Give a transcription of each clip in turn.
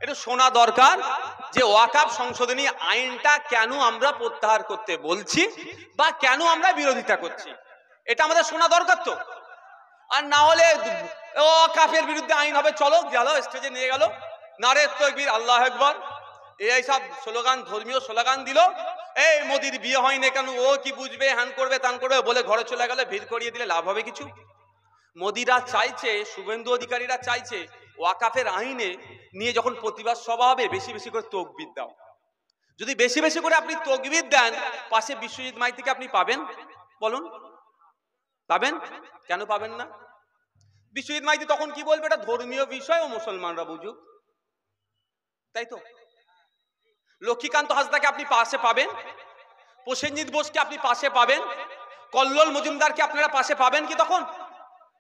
এটা শোনা দরকার যে ওয়াকফ সংশোধনী আইনটা কেন আমরা প্রত্যাহার করতে বলছি বা কেন আমরা বিরোধিতা করছি, এটা আমাদের শোনা দরকার। তো আর না হলে ওয়াকফের বিরুদ্ধে আইন হবে, চলো গেল স্টেজে নিয়ে গেল, নারে তাকবীর আল্লাহু আকবার, এই সব স্লোগান, ধর্মীয় স্লোগান দিল, এই মোদির বিয়ে হয়নি কেন, ও কি বুঝবে, হ্যান করবে তান করবে বলে ঘরে চলে গেলে, ভিড় করিয়ে দিলে লাভ হবে কিছু? মোদিরা চাইছে, শুভেন্দু অধিকারীরা চাইছে ওয়াকফের আইনে নিয়ে যখন প্রতিবাদ সভা হবে বেশি বেশি করে তকবীর দাও। যদি বেশি বেশি করে আপনি তকবীর দেন, পাশে বিশ্বজিৎ মাইতিকে আপনি পাবেন? বলুন, পাবেন? কেন পাবেন না? বিশ্বজিৎ মাইতি তখন কি বলবে, এটা ধর্মীয় বিষয় ও মুসলমানরা বুঝুক, তাই তো? লক্ষ্মীকান্ত হাসদাকে আপনি পাশে পাবেন, প্রসেনজিৎ বোসকে আপনি পাশে পাবেন, কল্লোল মজুমদারকে আপনারা পাশে পাবেন কি? তখন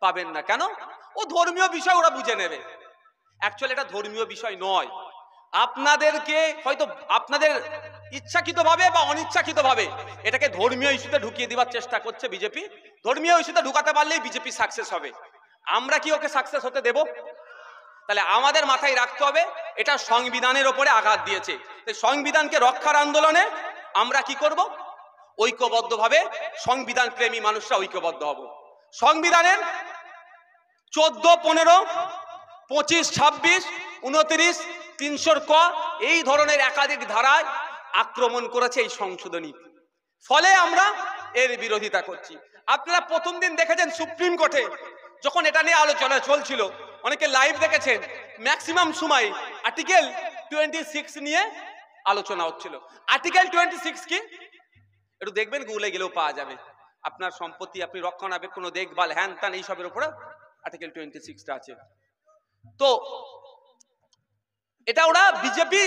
পাবেন না। কেন? ও ধর্মীয় বিষয়, ওরা বুঝে নেবে। অ্যাকচুয়ালি এটা ধর্মীয় বিষয় নয়। আপনাদেরকে হয়তো আপনাদের ইচ্ছাকৃতভাবে বা অনিচ্ছাকৃতভাবে এটাকে ধর্মীয় ইস্যুতে ঢুকিয়ে দেওয়ার চেষ্টা করছে বিজেপি। ধর্মীয় ইস্যুতে ঢুকাতে পারলেই বিজেপি সাকসেস হবে। আমরা কি ওকে সাকসেস হতে দেব? তাহলে আমাদের মাথায় রাখতে হবে এটা সংবিধানের ওপরে আঘাত দিয়েছে। সংবিধানকে রক্ষার আন্দোলনে আমরা কি করব? ঐক্যবদ্ধভাবে সংবিধান প্রেমী মানুষরা ঐক্যবদ্ধ হব। সংবিধানের 14, 15, 25, 26, 29, 300 ক এই ধরনের একাধিক ধারায় আক্রমণ করেছে এই সংশোধনী, ফলে আমরা এর বিরোধিতা করছি। আপনারা প্রথম দিন দেখেছেন সুপ্রিম কোর্টে যখন এটা নিয়ে আলোচনা চলছিল, অনেকে লাইভ দেখেছেন, ম্যাক্সিমাম সময় আর্টিকেল 26 নিয়ে আলোচনা হচ্ছিল। আর্টিকেল 26 কি? একটু দেখবেন, গুগলে গেলেও পাওয়া যাবে। আপনার সম্পত্তি আপনি রক্ষণাবেক্ষণ, দেখভাল, হ্যান ত্যান এইসবের উপরে আর্টিকেল 26টা আছে। তো এটা ওরা বিজেপি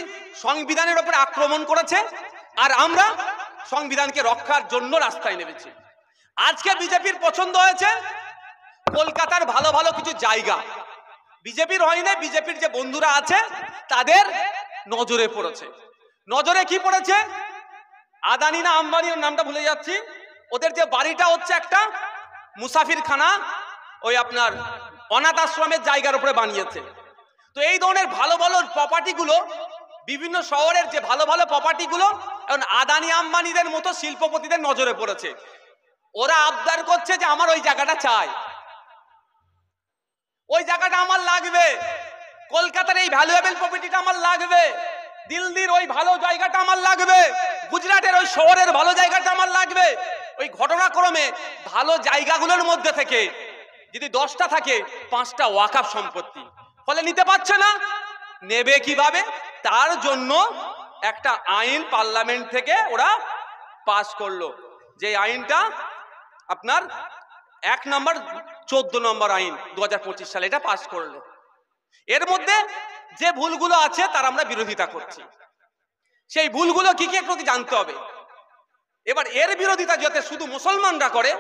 সংবিধানের উপরে আক্রমণ করেছে, আর আমরা সংবিধানকে রক্ষার জন্য রাস্তায় নেমেছি। আজকে বিজেপির পছন্দ হয়েছে কলকাতার ভালো ভালো কিছু জায়গা, বিজেপির হয় না, বিজেপির যে বন্ধুরা আছে তাদের নজরে পড়েছে। নজরে কি পড়েছে? আদানি না আম্বানির নামটা ভুলে যাচ্ছি, ওদের যে বাড়িটা হচ্ছে একটা মুসাফিরখানা, ওই আপনার অনাথ আশ্রমের জায়গার উপরে বানিয়েছে। তো এই ধরনের ভালো ভালো প্রপার্টিগুলো, বিভিন্ন শহরের যে ভালো ভালো প্রপার্টিগুলো এখন আদানি আম্বানিদের মতো শিল্পপতিদের নজরে পড়েছে। ওরা আবদার করছে যে আমার ওই জায়গাটা চাই, ওই জায়গাটা আমার লাগবে, কলকাতার এই ভ্যালুয়েবল প্রপার্টিটা আমার লাগবে, দিল্লির ওই ভালো জায়গাটা আমার লাগবে, গুজরাটের ওই শহরের ভালো জায়গাটা আমার লাগবে। ওই ঘটনাক্রমে ভালো জায়গাগুলোর মধ্যে থেকে যদি 10টা থাকে, 5টা ওয়াকফ সম্পত্তি, ফলে নিতে পারছে না। নেবে কিভাবে? তার জন্য একটা আইন পার্লামেন্ট থেকে ওরা পাস করলো, যে আইনটা আপনার 1 নম্বর 14 নম্বর আইন 2025 সালে এটা পাস করলো। এর মধ্যে যে ভুলগুলো আছে তার আমরা বিরোধিতা করছি। সেই ভুলগুলো কি কি একটু জানতে হবে। এবার এর বিরোধিতা যাতে শুধু মুসলমানরা করে,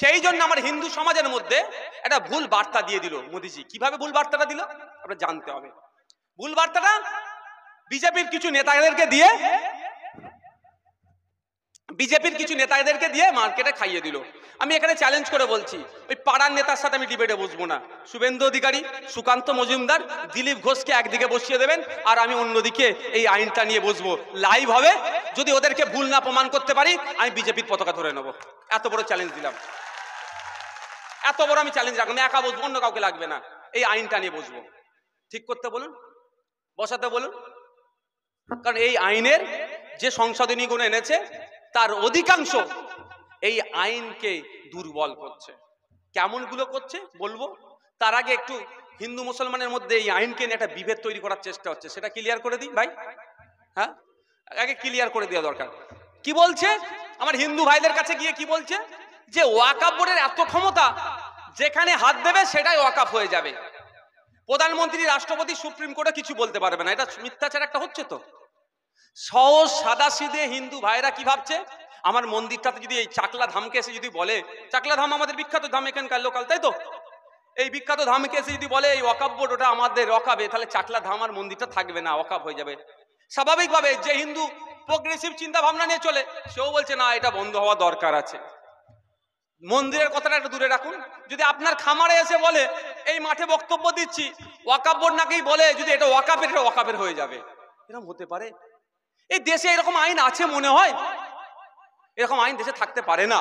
সেই জন্য আমার হিন্দু সমাজের মধ্যে একটা ভুল বার্তা দিয়ে দিল মোদিজি। কিভাবে ভুল বার্তাটা দিল আমরা জানতে হবে। ভুল বার্তাটা বিজেপির কিছু নেতাদেরকে দিয়ে মার্কেটে খাইয়ে দিল। আমি এখানে চ্যালেঞ্জ করে বলছি, ওই পাড়ার নেতার সাথে আমি ডিবেটে বসবো না। শুভেন্দু অধিকারী, সুকান্ত মজুমদার, দিলীপ ঘোষকে একদিকে বসিয়ে দেবেন, আর আমি অন্যদিকে এই আইনটা নিয়ে বসবো। লাইভ হবে, যদি ওদেরকে ভুল না প্রমাণ করতে পারি আমি বিজেপির পতাকা ধরে নেবো। এত বড় চ্যালেঞ্জ দিলাম, এত বড় আমি চ্যালেঞ্জ রাখলাম। একা বসবো, অন্য কাউকে লাগবে না, এই আইনটা নিয়ে বসবো। ঠিক করতে বলুন, বসাতে বলুন। কারণ এই আইনের যে সংশোধনীগুলো এনেছে তার অধিকাংশ এই আইনকে দুর্বল করছে। কেমন গুলো করছে বলবো, তার আগে একটু হিন্দু মুসলমানের মধ্যে এই আইনকে নিয়ে একটা বিভেদ তৈরি করার চেষ্টা হচ্ছে, সেটা ক্লিয়ার করে দিই ভাই। হ্যাঁ, আগে ক্লিয়ার করে দেওয়া দরকার। কি বলছে আমার হিন্দু ভাইদের কাছে গিয়ে, কি বলছে যে ওয়াকফ বোর্ডের এত ক্ষমতা, যেখানে হাত দেবে সেটাই ওয়াকফ হয়ে যাবে। প্রধানমন্ত্রী, রাষ্ট্রপতি, সুপ্রিম কোর্টে কিছু বলতে পারবে না। এটা মিথ্যাচার একটা হচ্ছে। তো সহজ সাদা সিধে হিন্দু ভাইরা কি ভাবছে, আমার মন্দিরটাতে যদি এই চাকলা ধামকে এসে যদি বলে, চাকলা ধাম আমাদের বিখ্যাত ধাম, এখানকার লোকাল, তাই তো? এই বিখ্যাত ধামকে এসে যদি বলে এই ওয়াকফ বোর্ড ওটা আমাদের রকাবে, তাহলে চাকলা ধাম আর মন্দিরটা থাকবে না, ওয়াকফ হয়ে যাবে। স্বাভাবিকভাবে যে হিন্দু প্রোগ্রেসিভ চিন্তা ভাবনা নিয়ে চলে, সেও বলছে না, এটা বন্ধ হওয়া দরকার আছে। মন্দিরের কথাটা একটু দূরে রাখুন। যদি আপনার খামারে এসে বলে এই মাঠে বক্তব্য দিচ্ছি, ওয়াকাফ বোর্ড নাকি বলে যদি এটা ওয়াকাফের, এটা ওয়াকাফের হয়ে যাবে, এরকম হতে পারে? এই দেশে এরকম আইন আছে মনে হয়? এরকম আইন দেশে থাকতে পারে না।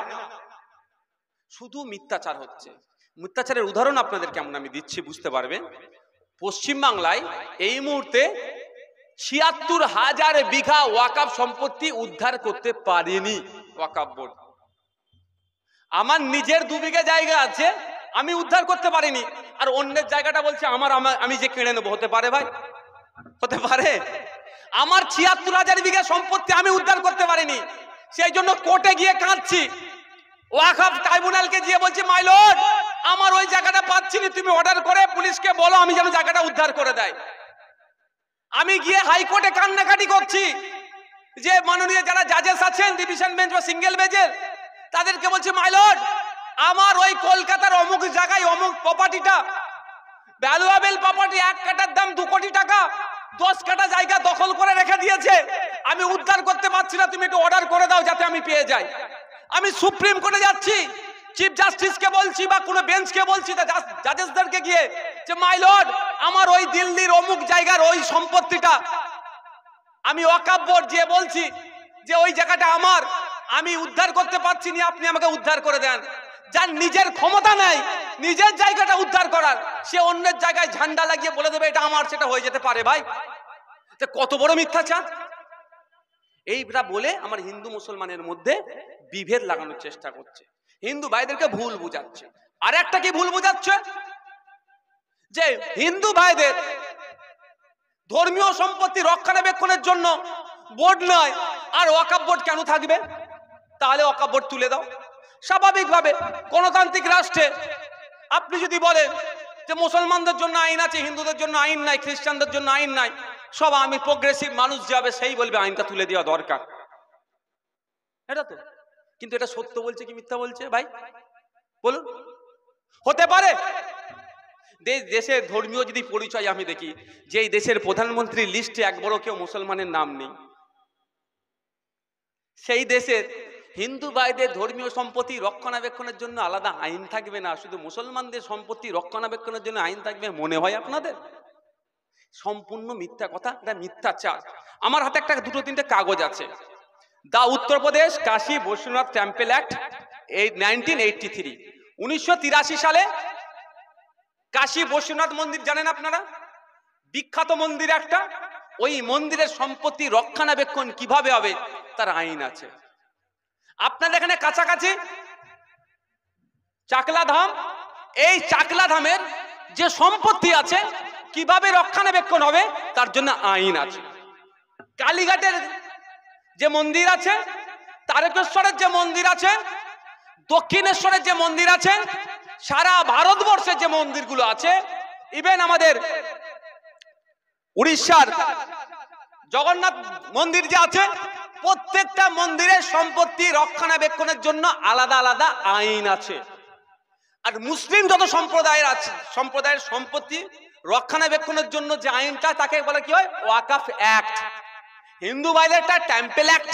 শুধু মিথ্যাচার হচ্ছে। মিথ্যাচারের উদাহরণ আপনাদের কেমন আমি দিচ্ছি, বুঝতে পারবেন। পশ্চিম বাংলায় এই মুহূর্তে ৭৬,০০০ বিঘা ওয়াকাফ সম্পত্তি উদ্ধার করতে পারেনি ওয়াকাফ বোর্ড। আমার নিজের ২ বিঘা জায়গা আছে, আমি উদ্ধার করতে পারিনি, আর অন্যের জায়গাটা বলছে আমার, আমি যে কেড়ে নেবো। হতে পারে ভাই? হতে পারে? আমার ৭৬,০০০ বিঘা সম্পত্তি আমি উদ্ধার করতে পারিনি, সেই জন্য কোর্টে গিয়ে কাঁদছি, ওয়াকফ ট্রাইব্যুনালকে গিয়ে বলছি মাই লর্ড আমার ওই জায়গাটা পাচ্ছি না, তুমি অর্ডার করে পুলিশকে বলো আমি যেন জায়গাটা উদ্ধার করে দেয়। আমি গিয়ে হাইকোর্টে কান্নাকাটি করছি, যে মাননীয় যারা জাজেস আছেন ডিভিশন বেঞ্চ বা সিঙ্গেল বেঞ্চের, তাদেরকে বলছি মাই লর্ড আমার ওই কলকাতার অমুক জায়গায় অমুক প্রপার্টিটা ভ্যালুয়েবল প্রপার্টি, 1 কাঠার দাম 2 কোটি টাকা, 10 কাঠা জায়গা দখল করে রেখে দিয়েছে, আমি উদ্ধার করতে পারছি না, তুমি একটু অর্ডার করে দাও যাতে আমি পেয়ে যাই। আমি সুপ্রিম কোর্টে যাচ্ছি, চিফ জাস্টিসকে বলছি বা কোনো বেঞ্চকে বলছি, জাজেসদেরকে গিয়ে যে মাই লর্ড আমার ওই দিল্লির অমুক জায়গার ওই সম্পত্তিটা আমি ওয়াকফ বোর্ড দিয়ে বলছি যে ওই জায়গাটা আমার, আমি উদ্ধার করতে পারছি না, আপনি আমাকে উদ্ধার করে দেন। যার নিজের ক্ষমতা নেই নিজের জায়গাটা উদ্ধার করার, সে অন্যের জায়গায় ঝান্ডা লাগিয়ে বলে দেবে এটা আমার, সেটা হয়ে যেতে পারে। ভাই কত বড় মিথ্যাচার! এইটা বলে আমার হিন্দু মুসলমানের মধ্যে বিভেদ লাগানোর চেষ্টা করছে, হিন্দু ভাইদেরকে ভুল বুঝাচ্ছে। আর একটা কি ভুল বুঝাচ্ছে, যে হিন্দু ভাইদের ধর্মীয় সম্পত্তি রক্ষণাবেক্ষণের জন্য বোর্ড নয়, আর ওয়াকফ বোর্ড কেন থাকবে? তাহলে ওয়াকফ বোর্ড তুলে দাও। স্বাভাবিকভাবে গণতান্ত্রিক রাষ্ট্রে আপনি যদি বলেন যে মুসলমানদের জন্য আইন আছে, হিন্দুদের জন্য আইন নাই, খ্রিস্টানদের জন্য আইন নাই, সব আমি প্রোগ্রেসিভ মানুষ যাবে সেই বলবে আইনটা তুলে দেওয়া দরকার, এটা তো। কিন্তু এটা সত্য বলছে কি মিথ্যা বলছে ভাই বলুন? হতে পারে দেশের ধর্মীয় যদি পরিচয় আমি দেখি, যে এই দেশের প্রধানমন্ত্রীর লিস্টে একবারও কেউ মুসলমানের নাম নেই, সেই দেশের হিন্দু ভাইদের ধর্মীয় সম্পত্তি রক্ষণাবেক্ষণের জন্য আলাদা আইন থাকবে না, শুধু মুসলমানদের সম্পত্তি রক্ষণাবেক্ষণের জন্য আইন থাকবে, মনে হয় আপনাদের? সম্পূর্ণ মিথ্যা কথা, এটা মিথ্যাচার। আমার হাতে একটা 2-3টে কাগজ আছে, দা উত্তরপ্রদেশ কাশী বৈশ্বনাথ টেম্পল অ্যাক্ট 1983, 1983 সালে কাশী বৈশ্বনাথ মন্দির জানেন আপনারা, বিখ্যাত মন্দির একটা, ওই মন্দিরের সম্পত্তি রক্ষণাবেক্ষণ কিভাবে হবে তার আইন আছে। আপনাদের এখানে কাছাকাছি চাকলা ধাম, এই চাকলা ধামের যে সম্পত্তি আছে কিভাবে রক্ষণাবেক্ষণ হবে তার জন্য আইন আছে। কালীঘাটের যে মন্দির আছে, তারকেশ্বরের যে মন্দির আছে, দক্ষিণেশ্বরের যে মন্দির আছে, সারা ভারতবর্ষের যে মন্দিরগুলো আছে, ইভেন আমাদের উড়িষ্যার জগন্নাথ মন্দির যে আছে, প্রত্যেকটা মন্দিরের সম্পত্তি রক্ষণাবেক্ষণের জন্য আলাদা আলাদা আইন আছে। আর মুসলিম যত সম্প্রদায়ের আছে, সম্প্রদায়ের সম্পত্তি রক্ষণাবেক্ষণের জন্য যে আইনটা তাকে বলে কি হয়? ওয়াকফ অ্যাক্ট। হিন্দু ভাইদেরটা টেম্পল অ্যাক্ট,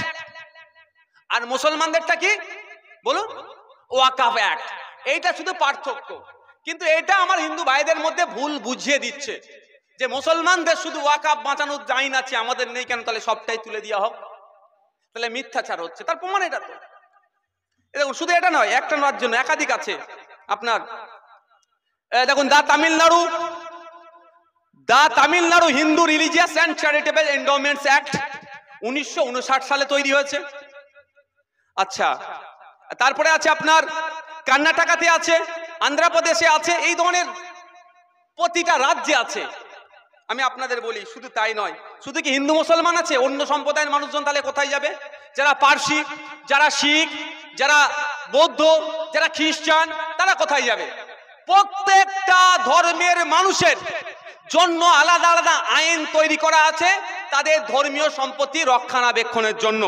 আর মুসলমানদেরটা কি বলুন? ওয়াকফ অ্যাক্ট। এইটা শুধু পার্থক্য, কিন্তু এটা আমার হিন্দু ভাইদের মধ্যে ভুল বুঝিয়ে দিচ্ছে যে মুসলমানদের শুধু ওয়াকফ বাঁচানোর আইন আছে, আমাদের নেই কেন? তাহলে সবটাই তুলে দেওয়া হোক, তাহলে মিথ্যাচার হচ্ছে। তার প্রমাণ এটা তো। দেখুন শুধু এটা নয়, একটা নয় জন্য একাধিক আছে আপনার। দেখুন the Tamil Nadu Hindu religious and charitable endowments act 1959 সালে তৈরি হয়েছে। আচ্ছা, তারপরে আছে আপনার কর্ণাটকাতে আছে, অন্ধ্রপ্রদেশে আছে, এই ধরনের প্রতিটা রাজ্যে আছে। আমি আপনাদের বলি শুধু তাই নয়, শুধু কি হিন্দু মুসলমান আছে, অন্য সম্প্রদায়ের মানুষজন তাহলে কোথায় যাবে? যারা পার্সি, যারা শিখ, যারা বৌদ্ধ, যারা খ্রিস্টান, তারা কোথায় যাবে? প্রত্যেকটা ধর্মের মানুষের জন্য আলাদা আলাদা আইন তৈরি করা আছে তাদের ধর্মীয় সম্পত্তি রক্ষণাবেক্ষণের জন্য।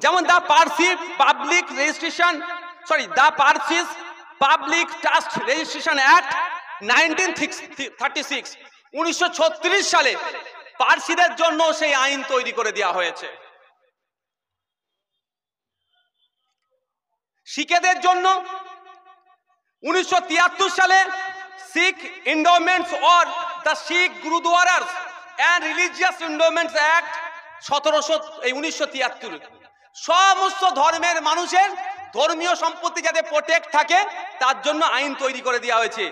যেমন the Parsis public trust registration act 1936, 1936 সালে পার্সিদের জন্য সেই আইন তৈরি করে দেওয়া হয়েছে। শিখেদের জন্য 1973 সালে Sikh endowments or the Sikh gurdwaras and religious endowments act 1973 সমস্ত ধর্মের মানুষের ধর্মীয় সম্পত্তি যাতে প্রোটেক্ট থাকে তার জন্য আইন তৈরি করে দেওয়া হয়েছে।